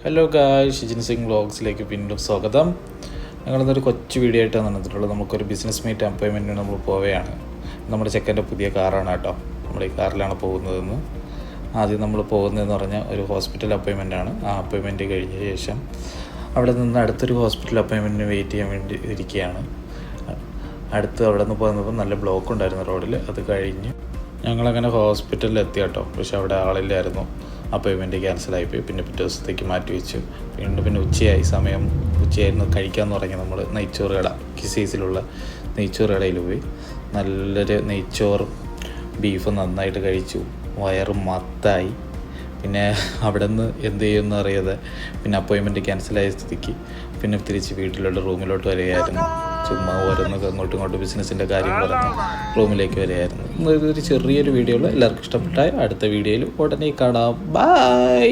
Hello ഗായ്, ഷിജിൻ സിംഗ് വ്ളോഗ്സിലേക്ക് വീണ്ടും സ്വാഗതം. ഞങ്ങളിന്നൊരു കൊച്ചു വീഡിയോ ആയിട്ടാണ് വന്നിട്ടുള്ളത്. നമുക്കൊരു ബിസിനസ് മീറ്റ് അപ്പോയിൻമെൻറ്റിന് നമ്മൾ പോവുകയാണ്. നമ്മുടെ ചെക്കൻ്റെ പുതിയ കാറാണ് കേട്ടോ. നമ്മൾ ഈ കാറിലാണ് പോകുന്നതെന്ന്. ആദ്യം നമ്മൾ പോകുന്നതെന്ന് പറഞ്ഞാൽ ഒരു ഹോസ്പിറ്റൽ അപ്പോയിൻമെൻറ്റാണ്. ആ അപ്പോയിൻമെൻറ്റ് കഴിഞ്ഞ ശേഷം അവിടെ നിന്ന് അടുത്തൊരു ഹോസ്പിറ്റൽ അപ്പോയിൻമെൻറ്റിന് വെയിറ്റ് ചെയ്യാൻ വേണ്ടി ഇരിക്കുകയാണ്. അവിടെ നിന്ന് പോകുന്നപ്പോൾ നല്ല ബ്ലോക്ക് ഉണ്ടായിരുന്നു റോഡിൽ. അത് കഴിഞ്ഞ് ഞങ്ങളങ്ങനെ ഹോസ്പിറ്റലിൽ എത്തി കേട്ടോ. പക്ഷെ അവിടെ ആളില്ലായിരുന്നു. അപ്പോയിൻമെൻറ്റ് ക്യാൻസലായിപ്പോയി. പിന്നെ പിറ്റേ ദിവസത്തേക്ക് മാറ്റി വെച്ചു. പിന്നെ ഉച്ചയായിരുന്നു കഴിക്കാൻ തുടങ്ങി. നമ്മൾ നെയ്ച്ചോറ് കട, കിസീസിലുള്ള നെയ്ച്ചോറ് കടയിൽ പോയി നല്ലൊരു നെയ്ച്ചോറും ബീഫും നന്നായിട്ട് കഴിച്ചു. വയറും മത്തായി. പിന്നെ അവിടെ നിന്ന് എന്ത് ചെയ്യുമെന്ന് അറിയാതെ പിന്നെ അപ്പോയിൻമെൻറ്റ് ക്യാൻസലായ സ്ഥിതിക്ക് പിന്നെ തിരിച്ച് വീട്ടിലുള്ള റൂമിലോട്ട് വരികയായിരുന്നു. ചുമ്മാ ഓരോന്നൊക്കെ അങ്ങോട്ടും ബിസിനസ്സിൻ്റെ കാര്യം പറഞ്ഞ് റൂമിലേക്ക് വരികയായിരുന്നു. ഇതൊരു ചെറിയൊരു വീഡിയോ ഉള്ളൂ. എല്ലാവർക്കും ഇഷ്ടപ്പെട്ടാൽ അടുത്ത വീഡിയോയിൽ ഉടനെ കാണാം. ബൈ.